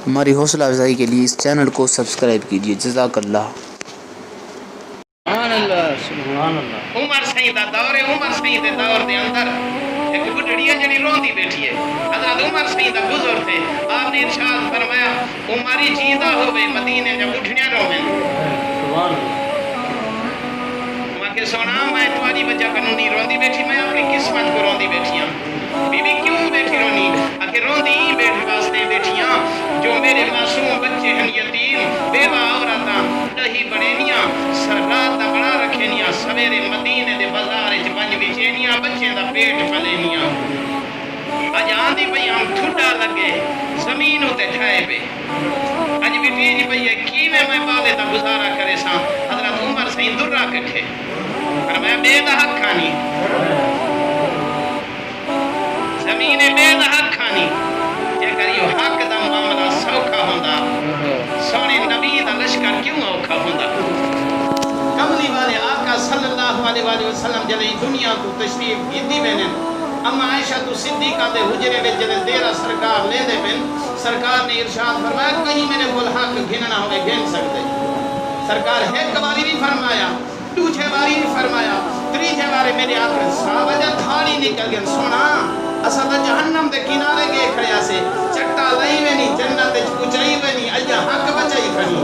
ہماری حوصلہ افزائی کے لیے اس چینل کو سبسکرائب کیجیے۔ جزاک اللہ۔ سبحان اللہ سبحان اللہ۔ عمر سائیں دا دور ہے، عمر سائیں دے دور دے اندر ایک بڈڑی ہے جڑی روندی بیٹھی ہے۔ حضرت عمر سائیں دا گزر تھے، آپ نے ارشاد فرمایا عمر ہی جیندا ہوے مدینے جب اٹھنیا روے۔ سبحان اللہ۔ کہ سونا میں تمہاری وجہ کنوں نہیں روندی بیٹھی، میں اپنی قسمت کو روندی بیٹھی ہوں۔ بی بی کیوں بیٹھی رونی؟ کہ روندی بیٹھ واسطے بیٹھی ہوں جو میرے معصوم بچے ہیں یتیم، بیوہ عورتاں دہی بڑینیاں، رات دا بڑا رکھینیاں، سویرے مدینے دے بازار وچ ونج وچینیاں، بچے دا پیٹ پلینیاں۔ اج آندی پئی ہم ٹھڈا لگے زمین اتے ٹھائے پہ، اج بٹیج پئی ہے کیویں میں بالے دا گزارا کرے ساں۔ حضرت عمر سائیں درا کٹھے فرمایا بے دا حق کھانی، زمین بے دا حق کھانی، جے کریو حق دا معاملہ سوکھا ہوندا، سونے نبی دا لشکر کیوں اوکھا ہوندا۔ کملی والے آقا صلی اللہ علیہ وآلہ وسلم جلے دنیا کو تشریف گیتی بینن، اما عائشہ تو صدیقہ دے حجرے میں جلے دیرہ سرکار لے دے بین، سرکار نے ارشاد فرمایا کہیں میرے بول حق گھننا ہوئے گھن سکتے۔ سرکار ہے کباری نہیں فرمایا، دوچھے باری نہیں فرمایا، تریجھے بارے میرے آقا صحابہ دھاڑی نکل گئے۔ سونا اسا دا جہنم دے کنارے گئے کھڑیا سے چٹا لئی وینی جنت کچائی وینی اجا حق بچائی کھڑی۔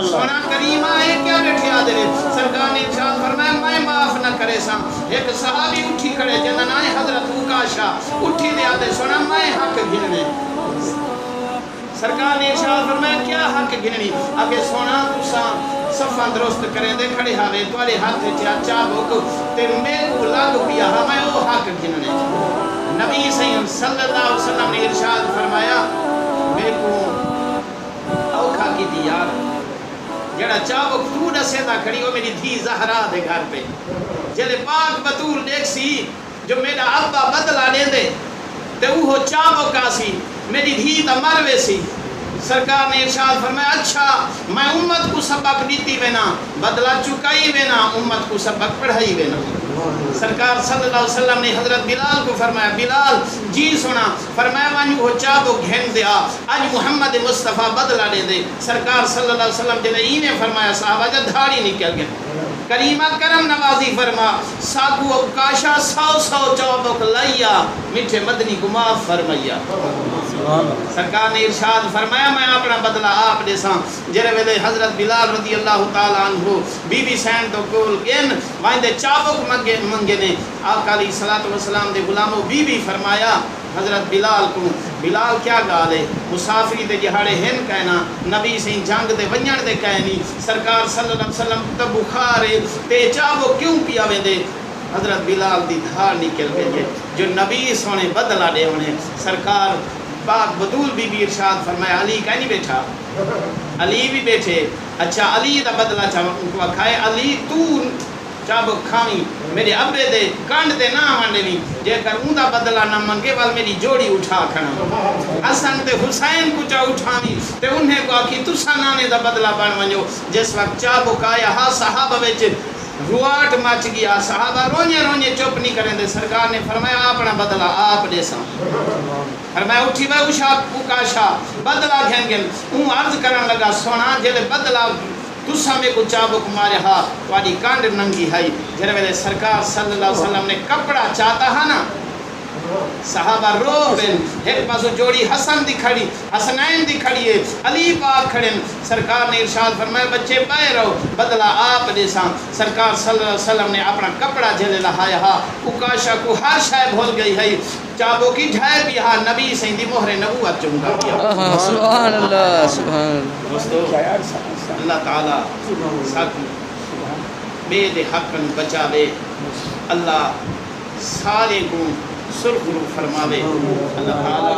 سونا کریم آئے کیا بیٹھے آدھے سرکار نے ارشاد فرمایا میں معاف نہ کرے سا۔ ایک صحابی اٹھی کھڑے جنن آئے حضرت اوکاشا اٹھی دے آدھے سونا میں حق گھننے۔ سرکار نے ارشاد فرمایا کیا حق گھننی؟ آگے سونا تسا صفہ درست کریں دے کھڑے ہاوے توارے ہاتھ چاچا بھوک تے میں کو لاگ پیا ہمیں وہ حق گھننے۔ نبی صلی اللہ علیہ وسلم نے ارشاد فرمایا میں کو اوکھا کی دی یار جڑا چاوک تو دسے دا کھڑی ہو میری دھی زہرا دے گھر پہ جلے پاک بطول دیکھ سی جو میرا ابا بدلا دے دے تے وہ چاوک آسی میری دھی تا مروے سی۔ سرکار نے ارشاد فرمایا اچھا میں امت کو سبق دیتی وینا بدلا چکائی وینا امت کو سبق پڑھائی وینا۔ سرکار صلی اللہ علیہ وسلم نے حضرت بلال کو فرمایا بلال جی سنا، فرمایا وانجو ہو چابو گھن دیا آج محمد مصطفیٰ بدلا دے دے۔ سرکار صلی اللہ علیہ وسلم جنہیں انہیں فرمایا صحابہ جا دھاڑی نکل گئے۔ کریمہ کرم نوازی فرما ساکو اوکاشا سو سو چابک لائیا میٹھے مدنی کو معاف فرمایا۔ سرکار نے ارشاد فرمایا میں اپنا بدلہ آپ دے ساں جرے ویلے حضرت بلال رضی اللہ تعالیٰ عنہ بی بی سین تو کول گین وائندے چابک منگے نے آقا علیہ السلام دے غلاموں بی بی فرمایا حضرت بلال کو بلال کیا گالے مسافری دے جہاڑے ہن کہنا نبی سے جنگ دے ونجن دے کہنی سرکار صلی اللہ علیہ وسلم تے بخارے تے چابک کیوں پیاوے دے۔ حضرت بلال دی دھار نکل گئے جو نبی سونے بدلہ دے ہونے۔ سرکار پاک بدول بی بی ارشاد فرمایا علی کہیں نہیں بیٹھا، علی بھی بیٹھے اچھا علی دا بدلہ چاہاں کھائے علی تو چابک کھاویں میرے ابے دے کانڈ دے نہ آنے بھی جے کر اون دا بدلہ نہ منگے وال میری جوڑی اٹھا کھنا حسن تے حسین کچھا اٹھاویں تے انہیں کو آکھی تسا نانے دا بدلہ بن ونجو۔ جس وقت چابک آیا ہاں صحابہ ویچ روات مچ گیا صحابہ رونے رونے چپ نہیں کریں دے۔ سرکار نے فرمایا اپنا بدلہ آپ دے ساں۔ فرمایا اٹھی بے اوکاشا بدلہ گھن گن اون عرض کرن لگا سونا جلے بدلہ تسا میں کو چابک مارے ہاں تواری کانڈ ننگی ہے۔ جرے ویلے سرکار صلی اللہ علیہ وسلم نے کپڑا چاہتا ہے نا صحابہ رو بین ایک پاسو جوڑی حسن دی کھڑی حسنین دی کھڑی ہے علی پاک کھڑن۔ سرکار نے ارشاد فرمایا بچے پائے رہو بدلہ آپ دے ساں۔ سرکار صلی اللہ علیہ وسلم نے اپنا کپڑا جلے لہایا ہاں اوکاشا کو ہر شے بھول گئی ہے چابو کی جھائے بھی ہاں نبی سے دی مہر نبوت چونگا کیا۔ سبحان اللہ سبحان اللہ۔ دوستو اللہ تعالیٰ ساکو بے دے حقن بچاوے، اللہ سارے کو سرخرو فرماوے، اللہ تعالیٰ